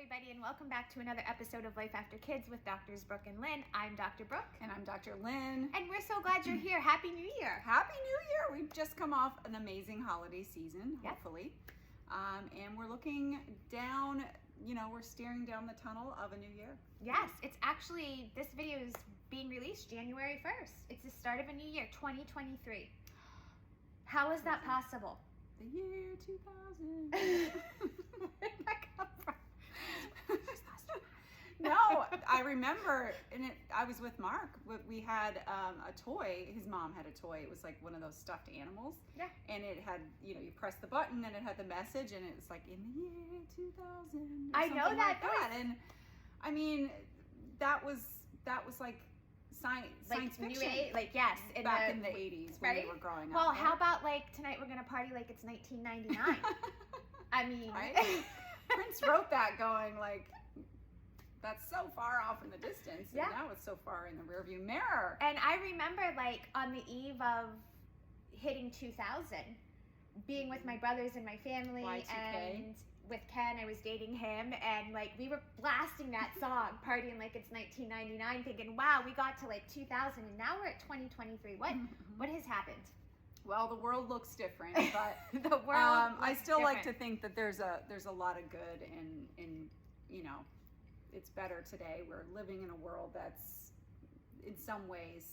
everybody, and welcome back to another episode of Life After Kids with Doctors Brooke and Lynne. I'm Dr. Brooke. And I'm Dr. Lynne. And we're so glad you're here. Happy New Year. Happy New Year. We've just come off an amazing holiday season, hopefully. And we're looking down, we're staring down the tunnel of a new year. Yes, it's actually, this video is being released January 1st. It's the start of a new year, 2023. How is that possible? The year 2000. Where did that come from? No, I remember, I was with Mark. We had a toy. His mom had a toy. It was like one of those stuffed animals. Yeah. And it had, you press the button and it had the message, and it was like, in the year 2000. I know that voice. And I mean, that was like science fiction. New age, yes. Back in the 80s when we were growing up. Well, how about tonight we're going to party like it's 1999? I mean. Right? Prince wrote that going that's so far off in the distance, and now it's so far in the rearview mirror. And I remember on the eve of hitting 2000, being with my brothers and my family, Y2K. and with Ken, I was dating him, and we were blasting that song, partying like it's 1999, thinking, wow, we got to 2000, and now we're at 2023. What has happened? Well, the world looks different, but the world I still different. like to think that there's a lot of good in it's better today. We're living in a world that's in some ways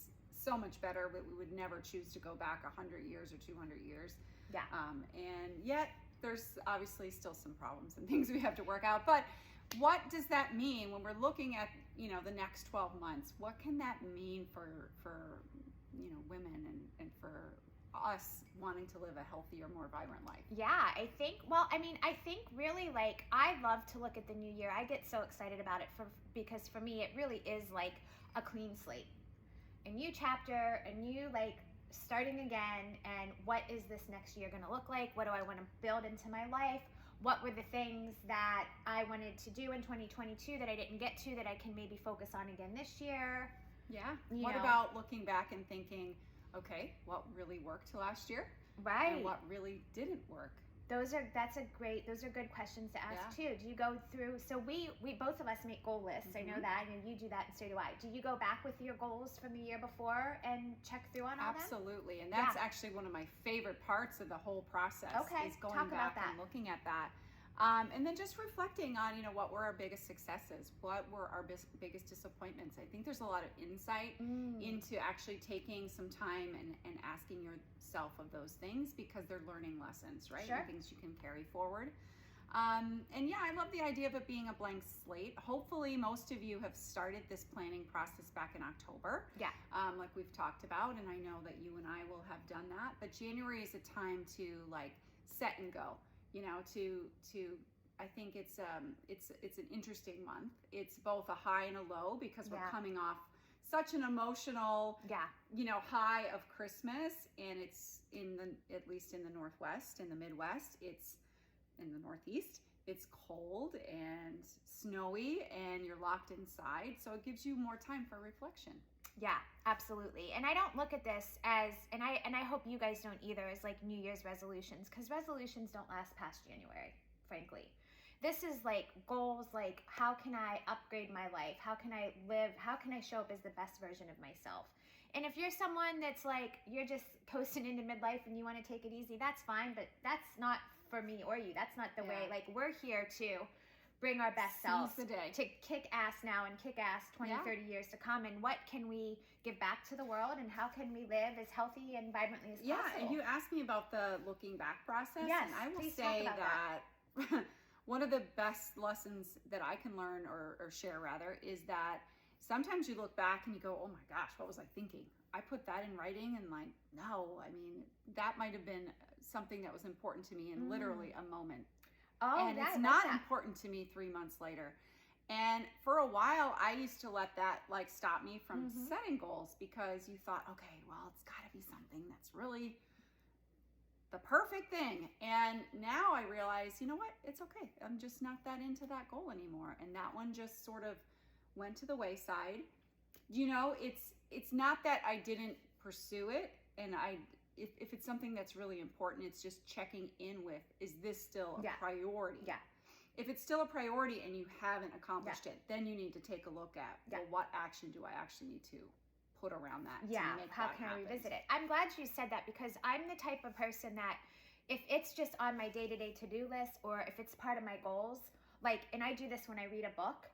so much better, but we would never choose to go back 100 years or 200 years. Yeah. And yet there's obviously still some problems and things we have to work out. But what does that mean when we're looking at, the next 12 months? What can that mean for women and for us wanting to live a healthier, more vibrant life? Yeah, I think really I love to look at the new year. I get so excited about it because for me it really is like a clean slate. A new chapter, a new starting again, and what is this next year going to look like? What do I want to build into my life? What were the things that I wanted to do in 2022 that I didn't get to that I can maybe focus on again this year? Yeah. What about looking back and thinking, okay, what really worked last year? Right. And what really didn't work? Those are good questions to ask too. Do you go through, so we both of us make goal lists. I know that, and you do that, and so do I. Do you go back with your goals from the year before and check through on all that? Absolutely. And that's actually one of my favorite parts of the whole process, is going back and looking at that. And then just reflecting on, what were our biggest successes? What were our biggest disappointments? I think there's a lot of insight into actually taking some time and asking yourself of those things, because they're learning lessons, right? Sure. And things you can carry forward. And I love the idea of it being a blank slate. Hopefully most of you have started this planning process back in October. Yeah. Like we've talked about, and I know that you and I will have done that. But January is a time to set and go. I think it's an interesting month. It's both a high and a low, because we're coming off such an emotional, high of Christmas, and it's at least in the Northwest, in the Midwest, it's in the Northeast, it's cold and snowy, and you're locked inside. So it gives you more time for reflection. Yeah, absolutely. And I don't look at this as, and I hope you guys don't either, as New Year's resolutions, because resolutions don't last past January, frankly. This is goals, how can I upgrade my life? How can I live? How can I show up as the best version of myself? And if you're someone that's you're just coasting into midlife and you want to take it easy, that's fine, but that's not for me or you. That's not the way. We're here to bring our best selves, the day. To kick ass now and kick ass 20, 30 years to come. And what can we give back to the world, and how can we live as healthy and vibrantly as possible? Yeah, and you asked me about the looking back process. Yes, and I will please say talk about that one of the best lessons that I can learn or share rather is that sometimes you look back and you go, oh my gosh, what was I thinking? I put that in writing, and no, I mean, that might have been something that was important to me in literally a moment. Oh, and it's not important to me 3 months later. And for a while, I used to let that stop me from setting goals, because you thought, okay, well, it's got to be something that's really the perfect thing. And now I realize, you know what? It's okay. I'm just not that into that goal anymore. And that one just sort of went to the wayside. It's not that I didn't pursue it, and if it's something that's really important, it's just checking in with, is this still a priority? Yeah. if it's still a priority and you haven't accomplished it, then you need to take a look at, well, what action do I actually need to put around that to make how that can happen? I revisit it? I'm glad you said that, because I'm the type of person that if it's just on my day-to-day to-do list, or if it's part of my goals, like, and I do this when I read a book,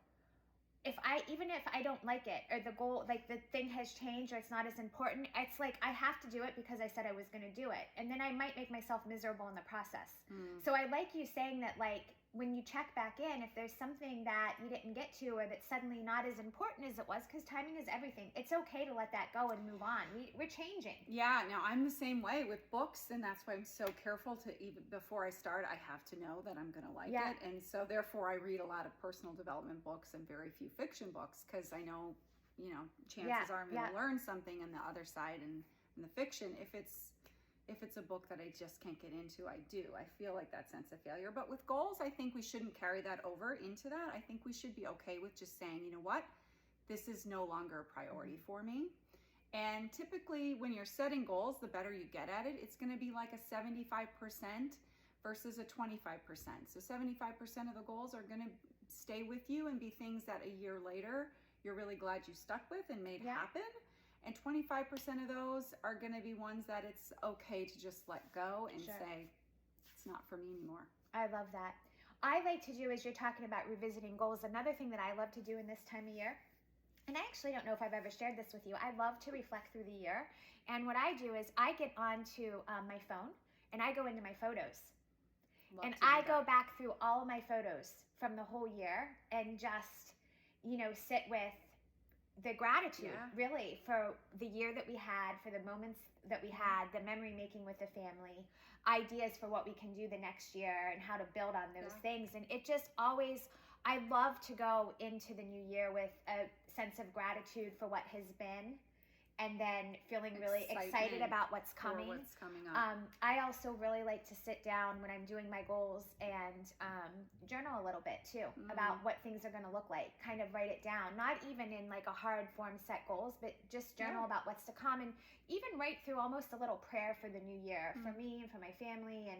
even if I don't like it, or the goal, like the thing has changed, or it's not as important, it's like I have to do it because I said I was going to do it, and then I might make myself miserable in the process. So I like you saying that, like, when you check back in, if there's something that you didn't get to, or that's suddenly not as important as it was, because timing is everything, it's okay to let that go and move on. We're changing. Yeah, now I'm the same way with books, and that's why I'm so careful to, even before I start, I have to know that I'm going to like it. And so therefore I read a lot of personal development books and very few fiction books, because I know, chances are I'm going to learn something on the other side. And in the fiction, if it's a book that I just can't get into, I feel like that sense of failure. But with goals, I think we shouldn't carry that over into that. I think we should be okay with just saying, you know what, this is no longer a priority for me. And typically when you're setting goals, the better you get at it, it's going to be like a 75% versus a 25%. So 75% of the goals are going to stay with you and be things that a year later you're really glad you stuck with and made happen. And 25% of those are going to be ones that it's okay to just let go and say, it's not for me anymore. I love that. I like to do, as you're talking about revisiting goals, another thing that I love to do in this time of year, and I actually don't know if I've ever shared this with you, I love to reflect through the year. And what I do is I get onto my phone and I go into my photos. And I go back through all of my photos from the whole year and just, sit with the gratitude, really, for the year that we had, for the moments that we had, the memory making with the family, ideas for what we can do the next year and how to build on those things. And it just always, I love to go into the new year with a sense of gratitude for what has been, and then feeling really excited about what's coming. Up. I also really like to sit down when I'm doing my goals and journal a little bit too about what things are going to look like. Kind of write it down, not even in like a hard form set goals, but just journal about what's to come, and even write through almost a little prayer for the new year for me and for my family, and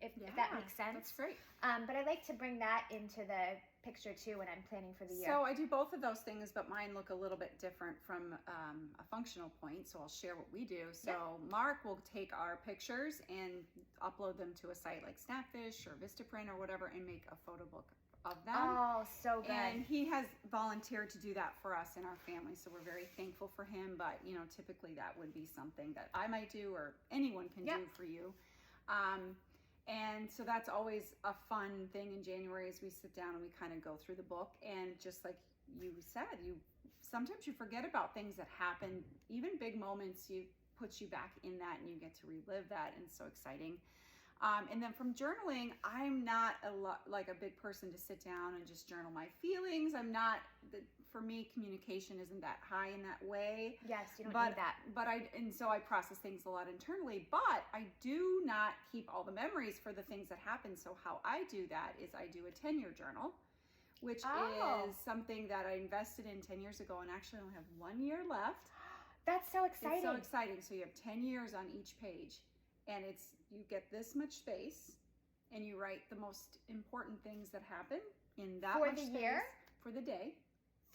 if that makes sense. That's great. But I like to bring that into the picture too when I'm planning for the year. So I do both of those things, but mine look a little bit different from a functional point. So I'll share what we do. So Mark will take our pictures and upload them to a site like Snapfish or Vistaprint or whatever, and make a photo book of them. Oh, so good. And he has volunteered to do that for us in our family, so we're very thankful for him. But typically that would be something that I might do, or anyone can do for you. And so that's always a fun thing in January, as we sit down and we kind of go through the book. And just like you said, sometimes you forget about things that happen, even big moments. Puts you back in that, and you get to relive that, and it's so exciting. And then from journaling, I'm not like a big person to sit down and just journal my feelings. For me, communication isn't that high in that way. Yes, you don't need that. So I process things a lot internally, but I do not keep all the memories for the things that happen. So how I do that is I do a 10-year journal, which is something that I invested in 10 years ago, and actually only have 1 year left. That's so exciting. It's so exciting. So you have 10 years on each page, and you get this much space, and you write the most important things that happen in that much space. For the year? For the day.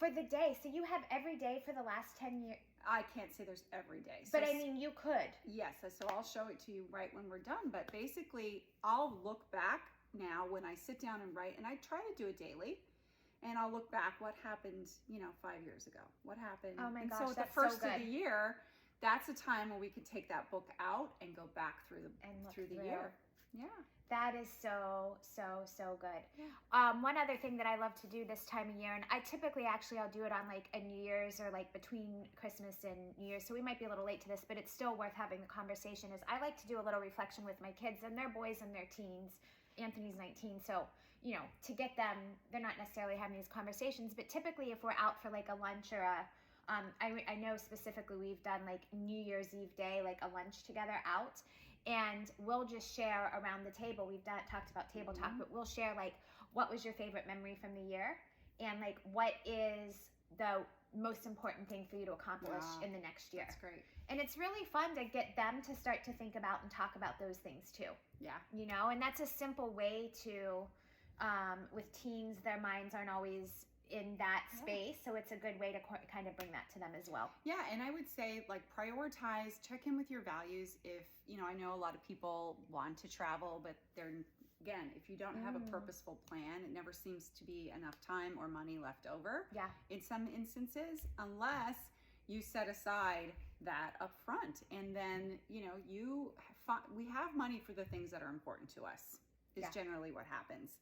For the day. So you have every day for the last 10 years? I can't say there's every day. But I mean, you could. Yes. So I'll show it to you right when we're done. But basically, I'll look back now when I sit down and write, and I try to do it daily. And I'll look back what happened, 5 years ago. What happened? Oh my gosh, so at the first of the year, that's a time where we can take that book out and go back through the year. Yeah. That is so, so, so good. Yeah. One other thing that I love to do this time of year, and I typically I'll do it on like a New Year's or like between Christmas and New Year's, so we might be a little late to this, but it's still worth having the conversation, is I like to do a little reflection with my kids, and they're boys in their teens. Anthony's 19, so to get them, they're not necessarily having these conversations, but typically if we're out for like a lunch or I know specifically we've done like New Year's Eve day, like a lunch together out, and we'll just share around the table. We've talked about table talk, but we'll share like, what was your favorite memory from the year, and like what is the most important thing for you to accomplish in the next year. That's great. And it's really fun to get them to start to think about and talk about those things too. Yeah. And that's a simple way to With teens, their minds aren't always in that space, so it's a good way to kind of bring that to them as well. Yeah, and I would say like prioritize, check in with your values. If I know a lot of people want to travel, but again, if you don't have a purposeful plan, it never seems to be enough time or money left over. Yeah. In some instances, unless you set aside that up front, and then we have money for the things that are important to us. Is generally what happens.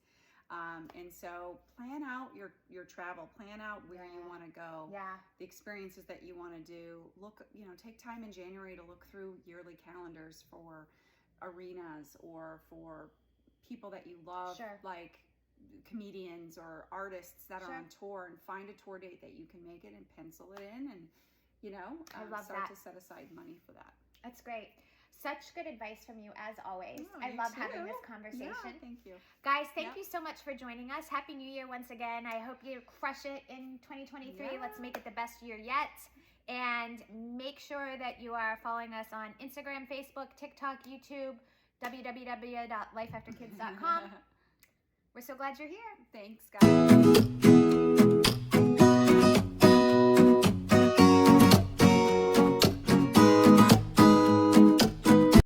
And so plan out your travel, plan out where you want to go, the experiences that you want to do. Take time in January to look through yearly calendars for arenas or for people that you love, like comedians or artists that are on tour, and find a tour date that you can make it and pencil it in, and I love start that. to set aside money for that. That's great. Such good advice from you as always. I love having this conversation. Yeah, thank you. Guys, thank you so much for joining us. Happy New Year once again. I hope you crush it in 2023. Yeah. Let's make it the best year yet. And make sure that you are following us on Instagram, Facebook, TikTok, YouTube, www.lifeafterkids.com. We're so glad you're here. Thanks, guys.